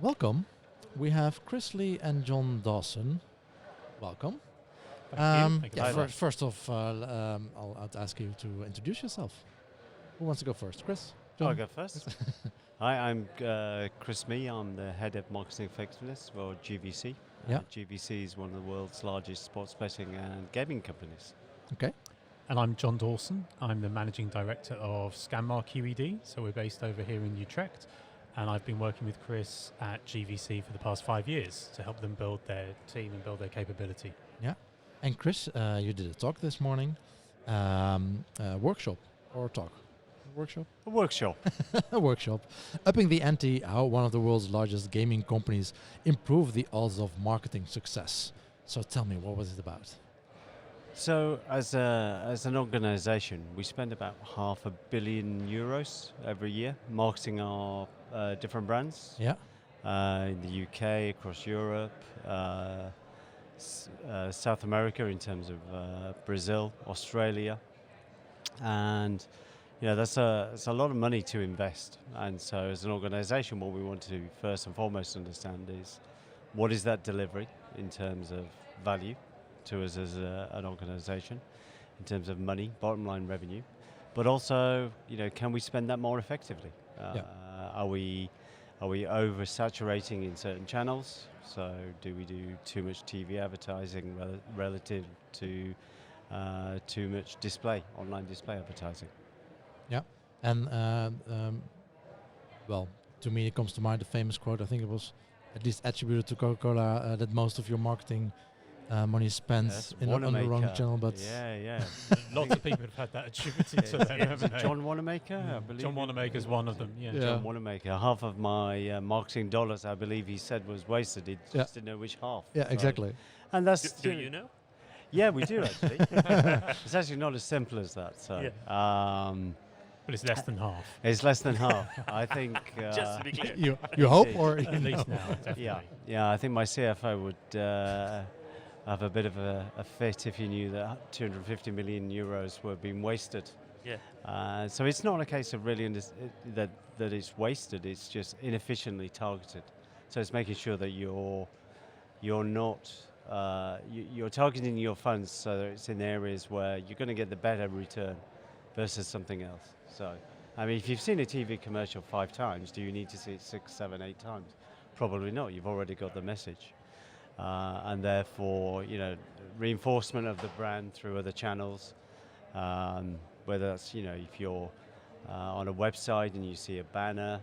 Welcome. We have Chris Lee and John Dawson. Welcome. Thank you. Thank you Yeah, very much. first off, I'll ask you to introduce yourself. Who wants to go first? Chris? I'll John? go first. Hi, I'm Chris Mee. I'm the head of marketing effectiveness for GVC. Yeah. GVC is one of the world's largest sports betting and gaming companies. Okay. And I'm John Dawson. I'm the managing director of Scanmar QED. So we're based over here in Utrecht. And I've been working with Chris at GVC for the past 5 years to help them build their team and build their capability. Yeah. And Chris, you did a talk this morning. Workshop or talk? Workshop? A workshop. A workshop. Upping the ante, how one of the world's largest gaming companies improve the odds of marketing success. So tell me, what was it about? So as an organization, we spend about €500 million every year marketing our different brands. Yeah. In the UK, across Europe, South America in terms of Brazil, Australia, and that's a lot of money to invest. And so, as an organisation, what we want to first and foremost understand is what is that delivery in terms of value to us as an organisation, in terms of money, bottom line revenue, but also, can we spend that more effectively? Are we oversaturating in certain channels? So do we do too much TV advertising relative to too much online display advertising? Yeah. And, well, to me, it comes to mind the famous quote, I think it was at least attributed to Coca-Cola, that most of your marketing money is spent on the wrong channel. But yeah. Lots of people have had that attributed to them, haven't they? John Wanamaker, I believe. John Wanamaker's one of them, yeah. John Wanamaker. Half of my marketing dollars, I believe he said, was wasted. He just didn't know which half. Yeah, so. exactly. And that's Do you know? Yeah, we do actually. It's actually not as simple as that. So, But it's less than half. it's less than half. I think. Just to be clear. You hope, or At least now, definitely. Yeah. I think my CFO would have a bit of a fit if he knew that 250 million euros were being wasted. Yeah. So it's not a case of really that it's wasted. It's just inefficiently targeted. So it's making sure that you're not you're targeting your funds so that it's in areas where you're going to get the better return versus something else. So, I mean, if you've seen a TV commercial 5 times, do you need to see it 6, 7, 8 times? Probably not. You've already got the message. And therefore, reinforcement of the brand through other channels, whether that's, if you're on a website and you see a banner,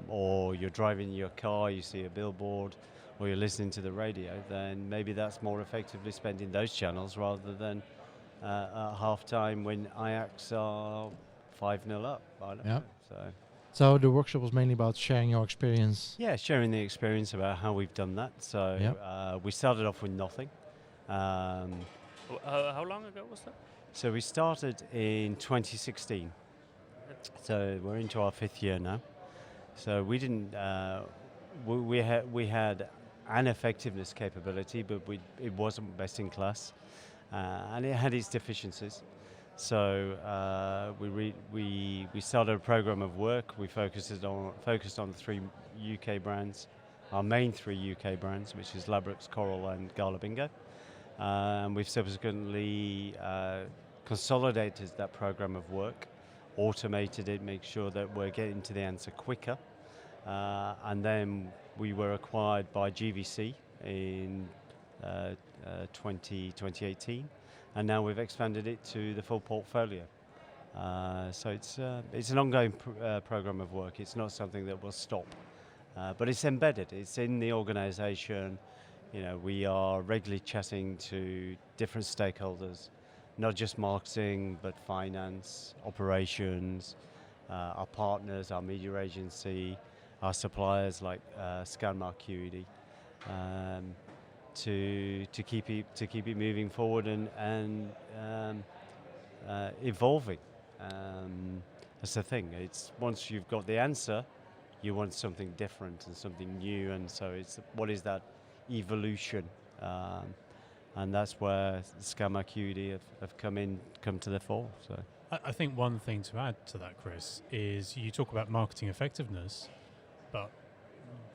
or you're driving your car, you see a billboard, or you're listening to the radio, then maybe that's more effectively spent in those channels rather than at half-time when Ajax are 5-0 up. I don't know. So the workshop was mainly about sharing your experience. Yeah, sharing the experience about how we've done that. So we started off with nothing. How long ago was that? So we started in 2016. So we're into our 5th year now. So we didn't. We had an effectiveness capability, but it wasn't best in class, and it had its deficiencies. So we started a program of work. We focused on 3 UK brands, our main 3 UK brands, which is Ladbrokes, Coral, and Gala Bingo. And we've subsequently consolidated that program of work, automated it, make sure that we're getting to the answer quicker, and then we were acquired by GVC in 2018. And now we've expanded it to the full portfolio. So it's an ongoing program of work. It's not something that will stop, but it's embedded. It's in the organisation. We are regularly chatting to different stakeholders, not just marketing, but finance, operations, our partners, our media agency, our suppliers like Scanmar QED. To keep it moving forward and evolving. That's the thing. It's once you've got the answer, you want something different and something new, and so it's what is that evolution, and that's where Scanmar QED have come to the fore. So I think one thing to add to that, Chris, is you talk about marketing effectiveness, but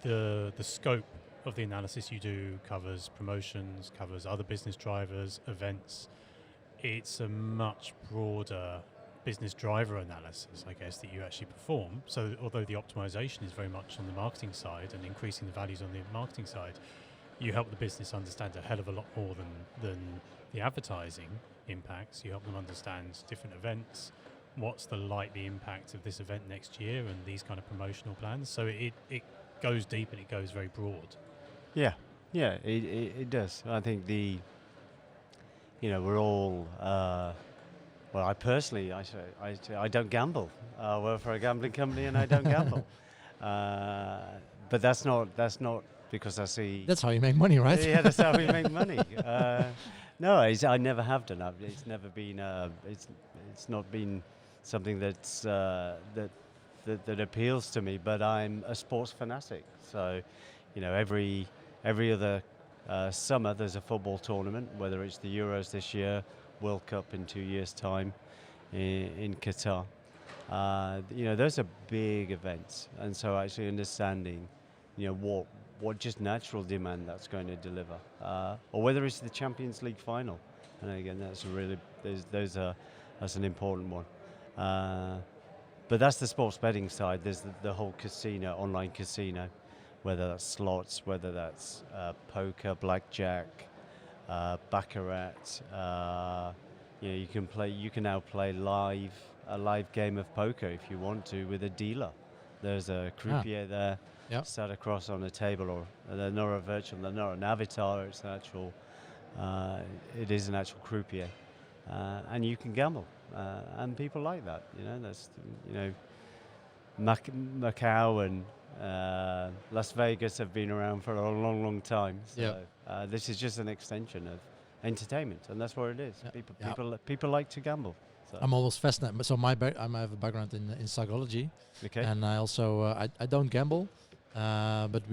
the scope of the analysis you do covers promotions, covers other business drivers, events. It's a much broader business driver analysis, I guess, that you actually perform. So although the optimization is very much on the marketing side and increasing the values on the marketing side, you help the business understand a hell of a lot more than the advertising impacts. You help them understand different events, what's the likely impact of this event next year, and these kind of promotional plans. So it goes deep and it goes very broad. Yeah, it does. I think we're all. Well, I personally, I don't gamble. I work for a gambling company and I don't gamble. But that's not because I see. That's how you make money, right? Yeah, that's how we make money. No, I never have done that. It's never been. It's not been something that's that appeals to me. But I'm a sports fanatic. So, every other summer there's a football tournament, whether it's the Euros this year, World Cup in 2 years' time in Qatar. Those are big events, and so actually understanding, what just natural demand that's going to deliver, or whether it's the Champions League final, and again that's an important one. But that's the sports betting side. There's the whole casino, online casino, whether that's slots, whether that's poker, blackjack, baccarat. You can now play a live game of poker if you want to with a dealer. There's a croupier there, sat across on a table, or they're not a virtual, they're not an avatar. It's an actual. It is an actual croupier, and you can gamble, and people like that. That's Macau and Las Vegas have been around for a long, long time. So this is just an extension of entertainment, and that's what it is. People like to gamble. So. I'm always fascinated. So I have a background in psychology, and I also I don't gamble, but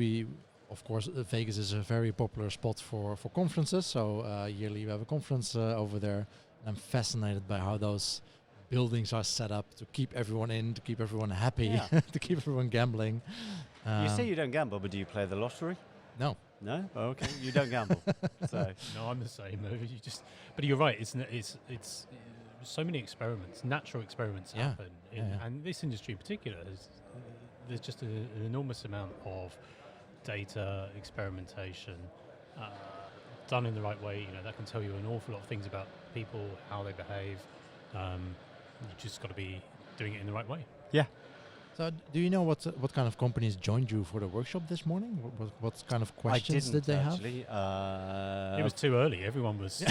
of course Vegas is a very popular spot for conferences. So yearly we have a conference over there. I'm fascinated by how those buildings are set up to keep everyone in, to keep everyone happy, to keep everyone gambling. You say you don't gamble, but do you play the lottery? No. No? Oh, okay. You don't gamble. So. No, I'm the same. But you're right. It's so many experiments, natural experiments happen, and this industry in particular there's just an enormous amount of data experimentation done in the right way. That can tell you an awful lot of things about people, how they behave. You just got to be doing it in the right way. Yeah. So do you know what kind of companies joined you for the workshop this morning? What kind of questions did they actually have? It was too early. Everyone was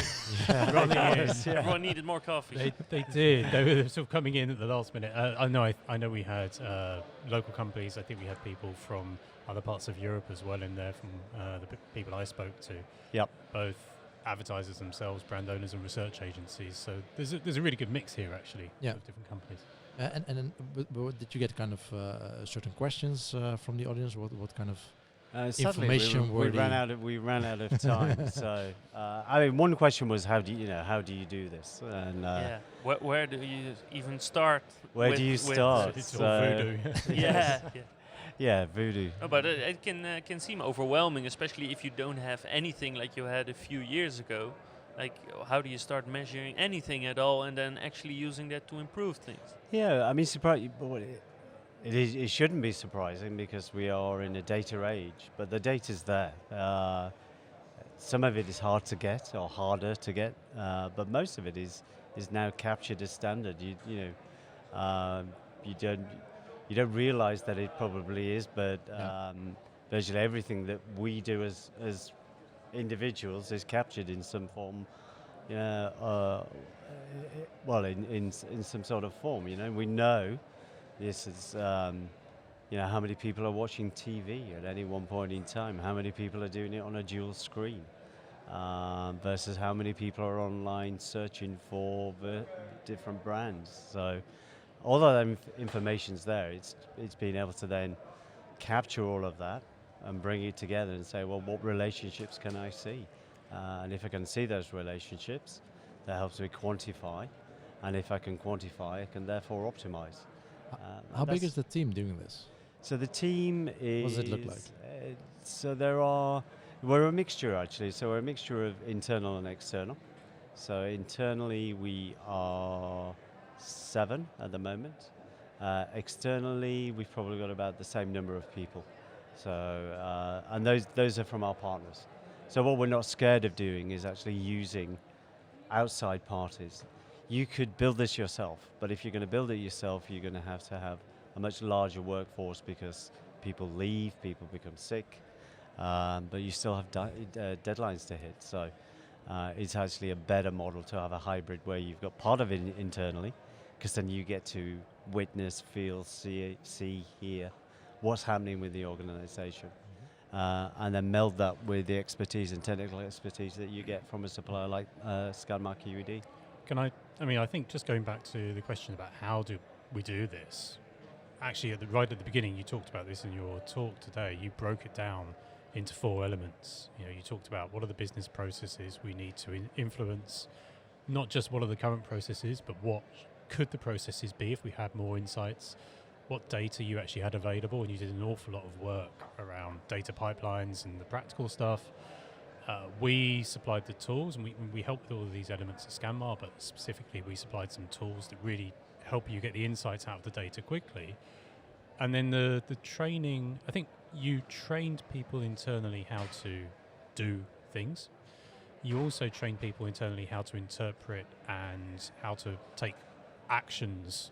running in. Everyone needed more coffee. They did. They were sort of coming in at the last minute. I know we had local companies. I think we had people from other parts of Europe as well in there, from the people I spoke to. Yep. Both advertisers themselves, brand owners, and research agencies. So there's a really good mix here, actually, of different companies. And then did you get kind of certain questions from the audience? What kind of information we ran out of time. So one question was how do you do this? And where do you even start? Where do you start? It's all voodoo. Yeah, voodoo. No, but it can seem overwhelming, especially if you don't have anything like you had a few years ago. Like, how do you start measuring anything at all, and then actually using that to improve things? Yeah, I mean, it shouldn't be surprising because we are in a data age, but the data's there. Some of it is hard to get or harder to get, but most of it is now captured as standard. You don't realize that it probably is, but virtually everything that we do as individuals is captured in some form, in some sort of form. We know this is, how many people are watching TV at any one point in time, how many people are doing it on a dual screen, versus how many people are online searching for different brands. So all that information's there. It's being able to then capture all of that and bring it together and say, well, what relationships can I see? And if I can see those relationships, that helps me quantify. And if I can quantify, I can therefore optimize. How big is the team doing this? So the team is... What does it look like? So we're a mixture actually. So we're a mixture of internal and external. So internally we are 7 at the moment. Externally we've probably got about the same number of people. So and those are from our partners. So what we're not scared of doing is actually using outside parties. You could build this yourself, but if you're going to build it yourself, you're going to have a much larger workforce because people leave, people become sick, but you still have deadlines to hit. So it's actually a better model to have a hybrid where you've got part of it internally, because then you get to witness, feel, see, hear what's happening with the organization. And then meld that with the expertise and technical expertise that you get from a supplier like Scanmark QED. I think just going back to the question about how do we do this, actually right at the beginning you talked about this in your talk today. You broke it down into 4 elements. You talked about what are the business processes we need to influence, not just what are the current processes, but what could the processes be if we had more insights, what data you actually had available, and you did an awful lot of work around data pipelines and the practical stuff. We supplied the tools, and we helped with all of these elements at Scanmar, but specifically we supplied some tools that really help you get the insights out of the data quickly. And then the training, I think you trained people internally how to do things. You also trained people internally how to interpret and how to take actions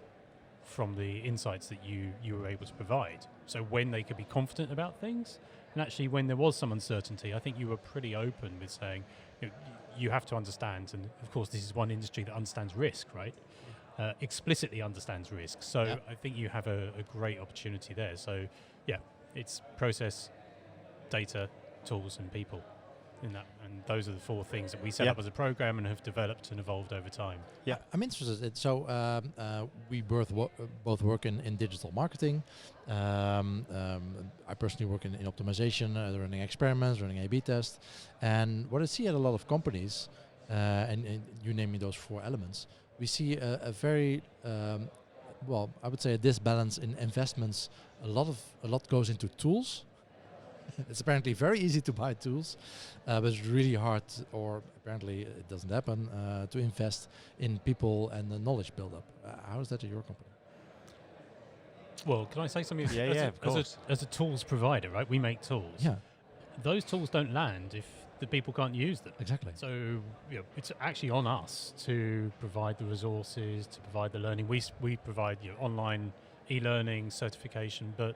from the insights that you were able to provide. So when they could be confident about things, and actually when there was some uncertainty, I think you were pretty open with saying, you have to understand, and of course this is one industry that understands risk, right? Explicitly understands risk. So Yep. I think you have a great opportunity there. So yeah, it's process, data, tools, and people. In that, and those are the 4 things that we set up as a program and have developed and evolved over time. Yeah, I'm interested. So we both work in digital marketing. I personally work in optimization, running experiments, running A/B tests. And what I see at a lot of companies, and you name me those 4 elements, we see a very, I would say a disbalance in investments. A lot goes into tools. It's apparently very easy to buy tools, but it's really hard, or apparently it doesn't happen, to invest in people and the knowledge buildup. How is that at your company? Well, can I say something? Of course. As a tools provider, right? We make tools. Yeah. Those tools don't land if the people can't use them. Exactly. So it's actually on us to provide the resources, to provide the learning. We provide online e-learning, certification, but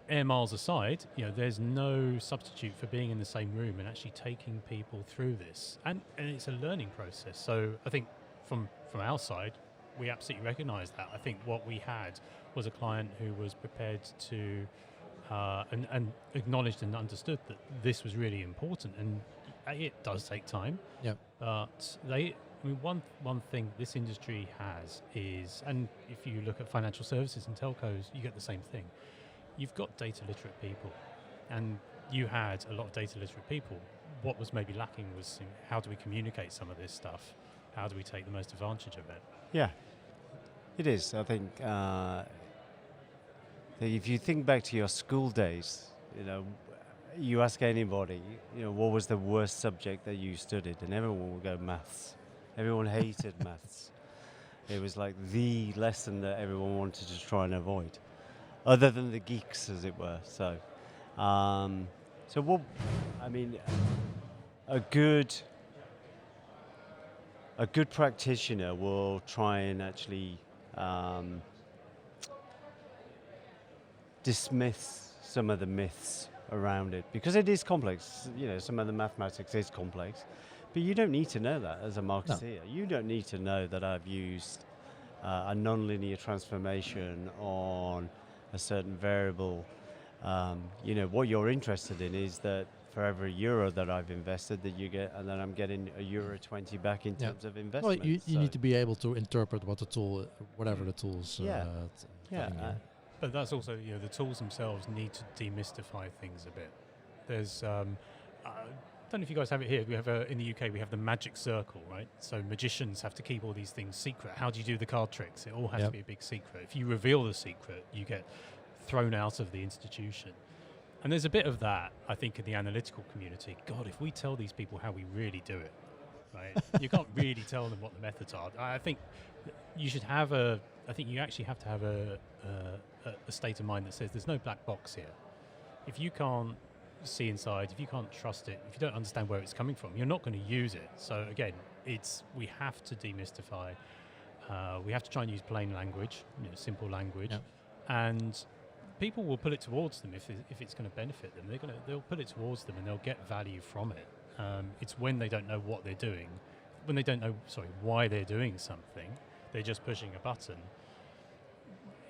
air miles aside, there's no substitute for being in the same room and actually taking people through this. And it's a learning process. So I think from our side, we absolutely recognise that. I think what we had was a client who was prepared to and acknowledged and understood that this was really important. And it does take time. Yeah. But one thing this industry has is, and if you look at financial services and telcos, you get the same thing. You've got data literate people, and you had a lot of data literate people. What was maybe lacking was how do we communicate some of this stuff? How do we take the most advantage of it? Yeah, it is. I think if you think back to your school days, you ask anybody, what was the worst subject that you studied, and everyone would go maths. Everyone hated maths. It was like the lesson that everyone wanted to try and avoid, other than the geeks, as it were. So, a good practitioner will try and actually dismiss some of the myths around it, because it is complex. Some of the mathematics is complex, but you don't need to know that as a marketeer. No. You don't need to know that I've used a nonlinear transformation on a certain variable. What you're interested in is that for every euro that I've invested, that you get, and then I'm getting €1.20 back in terms of investment. Well, you need to be able to interpret what the tool, whatever the tools. But that's also, the tools themselves need to demystify things a bit. There's don't know if you guys have it here. We have in the UK, we have the magic circle, right? So magicians have to keep all these things secret. How do you do the card tricks? It all has to be a big secret. If you reveal the secret, you get thrown out of the institution. And there's a bit of that, I think, in the analytical community. God, if we tell these people how we really do it, right? You can't really tell them what the methods are. I think you should have I think you actually have to have a state of mind that says there's no black box here. If you can't see inside, if you can't trust it, if you don't understand where it's coming from, you're not going to use it. So again, we have to demystify. We have to try and use plain language, simple language, and people will put it towards them if it's going to benefit them. They'll put it towards them and they'll get value from it. It's when they don't know what they're doing, when they don't know, why they're doing something, they're just pushing a button.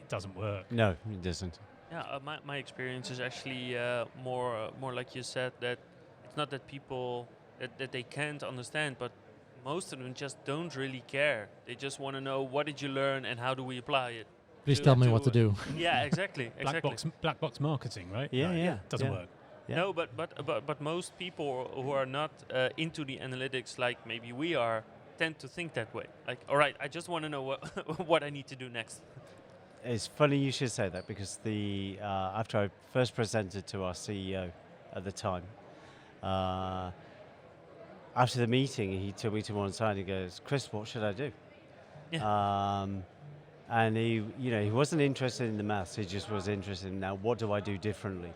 It doesn't work. No, it doesn't. Yeah, my experience is actually more like you said, that it's not that people that they can't understand, but most of them just don't really care. They just want to know, what did you learn and how do we apply it? Please tell me what to do. Yeah, exactly. Black box marketing, right? Yeah. Doesn't work. Yeah. No, but most people who are not into the analytics like maybe we are tend to think that way. Like, all right, I just want to know what I need to do next. It's funny you should say that, because after I first presented to our CEO at the time, after the meeting, he took me to one side and he goes, "Chris, what should I do?" Yeah. And he wasn't interested in the maths. He just was interested in, now, what do I do differently?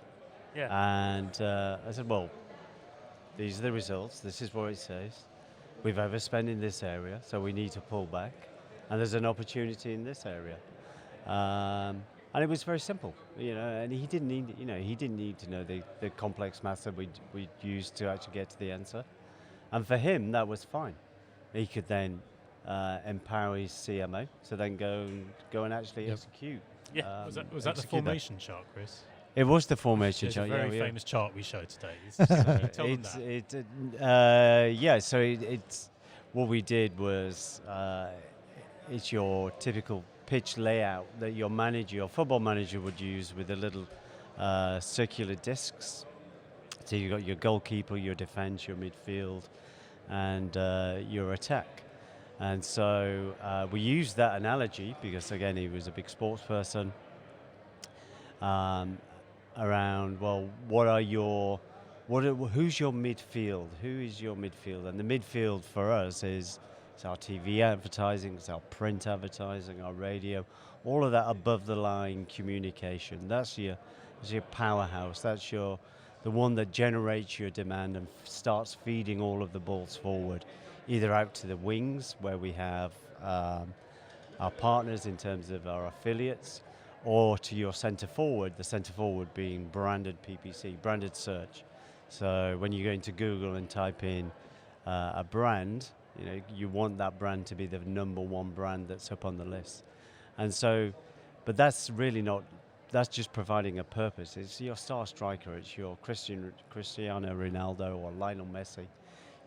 Yeah. And I said, well, these are the results. This is what it says. We've overspent in this area, so we need to pull back. And there's an opportunity in this area. And it was very simple, and he didn't need to know the complex maths that we used to actually get to the answer. And for him, that was fine. He could then empower his CMO to then go and actually execute. Yeah. Was that the formation chart, Chris? It was the formation chart. It's a very famous chart we showed today. So it's what we did was it's your typical pitch layout that your football manager would use, with the little circular discs. So you've got your goalkeeper, your defense, your midfield, and your attack. And so we used that analogy because, again, he was a big sports person, around, well, who's your midfield? Who is your midfield? And the midfield for us is our TV advertising, it's our print advertising, our radio, all of that above the line communication. That's your powerhouse. That's the one that generates your demand and starts feeding all of the balls forward, either out to the wings, where we have our partners in terms of our affiliates, or to your centre forward, the centre forward being branded PPC, branded search. So when you go into Google and type in a brand, you want that brand to be the number one brand that's up on the list. And so, but that's really not, that's just providing a purpose. It's your star striker, it's your Cristiano Ronaldo or Lionel Messi.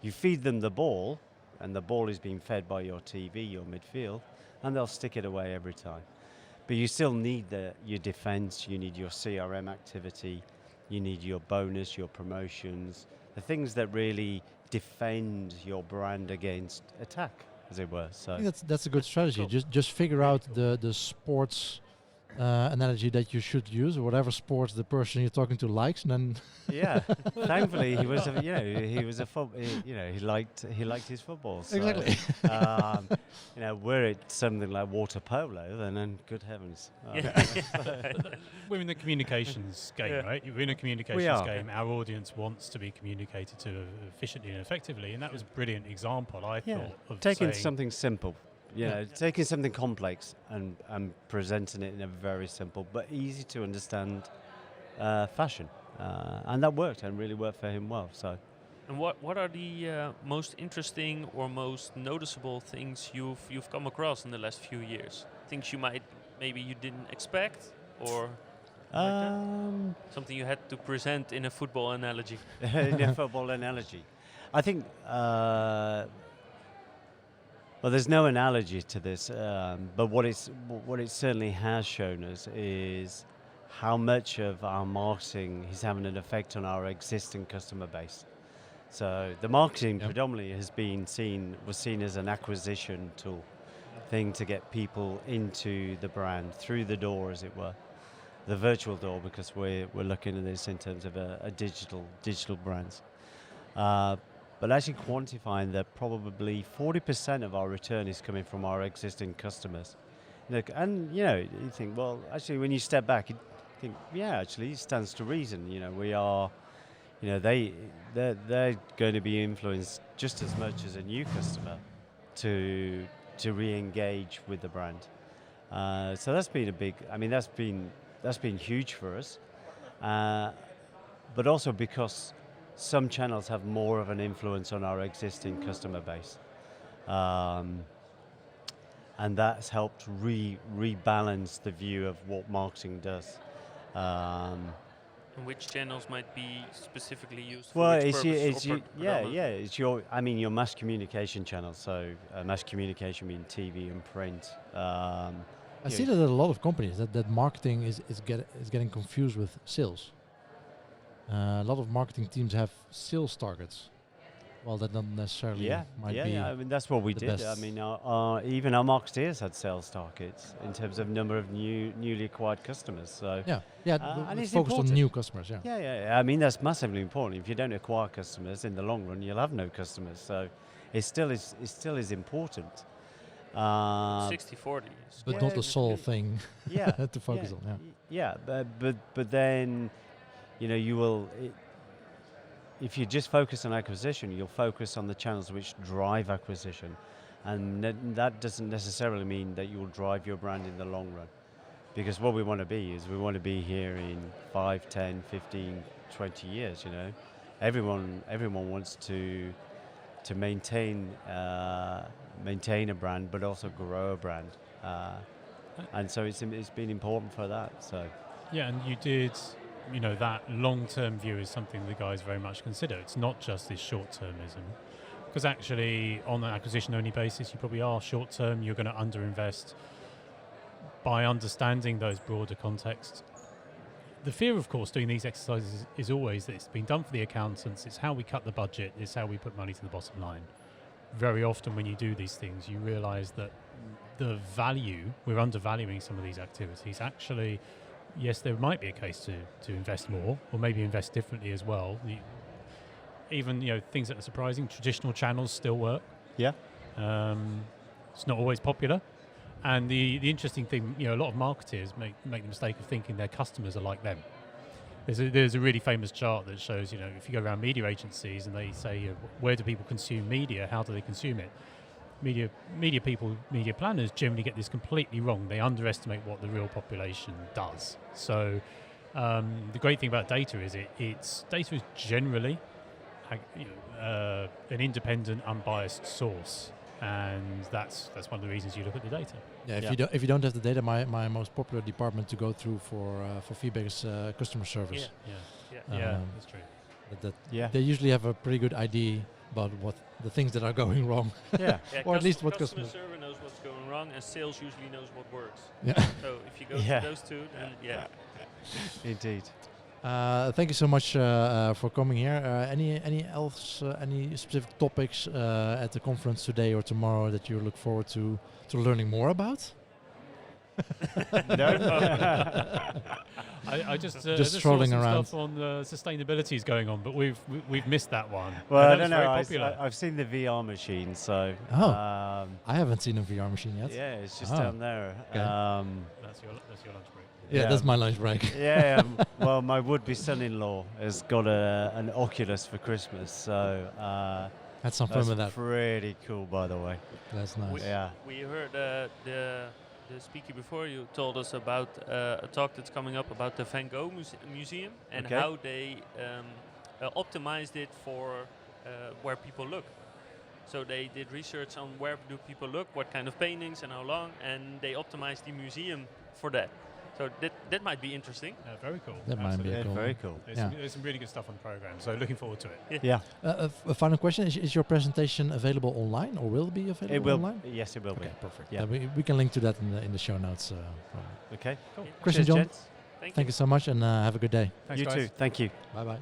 You feed them the ball, and the ball is being fed by your TV, your midfield, and they'll stick it away every time. But you still need your defense, you need your CRM activity, you need your bonus, your promotions, the things that really defend your brand against attack, as it were. So I think that's a good strategy. Cool. Just figure out the sports analogy that you should use, or whatever sports the person you're talking to likes, and then yeah. Thankfully, he liked his football. So, exactly. Were it something like water polo, then good heavens. We're in the communications game, right? We're in a communications game. Our audience wants to be communicated to efficiently and effectively, and that was a brilliant example, I thought, of taking something simple. Taking something complex and presenting it in a very simple but easy to understand fashion, and that worked and really worked for him well. So, and what are the most interesting or most noticeable things you've come across in the last few years? Things maybe you didn't expect, or something you had to present in a football analogy? In a football analogy, I think. Well, there's no analogy to this, but what it certainly has shown us is how much of our marketing is having an effect on our existing customer base. So the marketing predominantly was seen as an acquisition tool thing to get people into the brand through the door, as it were, the virtual door, because we're looking at this in terms of a digital brands. But actually quantifying that probably 40% of our return is coming from our existing customers. Look, and you think, well, actually, when you step back, you think, yeah, actually, it stands to reason. We are, they're going to be influenced just as much as a new customer to re-engage with the brand. So that's been that's been huge for us. But also because some channels have more of an influence on our existing customer base. And that's helped rebalance the view of what marketing does. And which channels might be specifically used for Well, which it's purpose? your mass communication channels. So mass communication means TV and print. I see that a lot of companies that marketing is getting confused with sales. A lot of marketing teams have sales targets. Well, that not necessarily might be. I mean, that's what we did. best. I mean, even our marketeers had sales targets in terms of number of newly acquired customers. So and it's focused on important. new customers. Yeah. Yeah. I mean, that's massively important. If you don't acquire customers in the long run, you'll have no customers. So it still is important. 60-40. But not the sole thing to focus on. Yeah, but then, you will. If you just focus on acquisition, you'll focus on the channels which drive acquisition. And that doesn't necessarily mean that you'll drive your brand in the long run. Because what we want to be is we want to be here in 5, 10, 15, 20 years, Everyone wants to maintain a brand, but also grow a brand. And so it's been important for that. So. Yeah, and you did... that long-term view is something the guys very much consider. It's not just this short-termism. Because actually, on an acquisition-only basis, you probably are short-term. You're going to underinvest. By understanding those broader contexts, the fear, of course, doing these exercises is always that it's been done for the accountants. It's how we cut the budget. It's how we put money to the bottom line. Very often when you do these things, you realise that the value, we're undervaluing some of these activities. Actually, yes, there might be a case to invest more, or maybe invest differently as well. Even things that are surprising, traditional channels still work. Yeah. It's not always popular, and the interesting thing, a lot of marketers make the mistake of thinking their customers are like them. There's a really famous chart that shows if you go around media agencies and they say where do people consume media, how do they consume it? Media people, media planners generally get this completely wrong. They underestimate what the real population does. So the great thing about data is data is generally an independent, unbiased source, and that's one of the reasons you look at the data. Yeah, if you don't have the data, my most popular department to go through for feedback is customer service. Yeah, that's true. They usually have a pretty good idea about what the things that are going wrong. Or at least what customer service knows what's going wrong, and sales usually knows what works. Yeah. So if you go to those two, then Indeed. Thank you so much for coming here. Any specific topics at the conference today or tomorrow that you look forward to learning more about? No. I just strolling saw some around. stuff on sustainability is going on, but we've missed that one. Well, I don't know. I've seen the VR machine, so. I haven't seen a VR machine yet. Yeah, it's just down there. That's your lunch break. Yeah, that's my lunch break. Well, my would-be son-in-law has got an Oculus for Christmas, so. Had some fun with that. Pretty cool, by the way. That's nice. We heard the speaker before you told us about a talk that's coming up about the Van Gogh Museum and how they optimized it for where people look. So they did research on where do people look, what kind of paintings and how long, and they optimized the museum for that. So that might be interesting. Very cool. That might be cool. Very cool. There's some really good stuff on the program, so looking forward to it. Yeah. A final question: is your presentation available online, or will it be available It will. online? Yes, it will be. Okay, perfect. Yeah. We can link to that in the show notes. Okay. Cool. Chris and John, Thank thank you so much, and have a good day. Thanks, You guys. too. Thank you. Bye bye.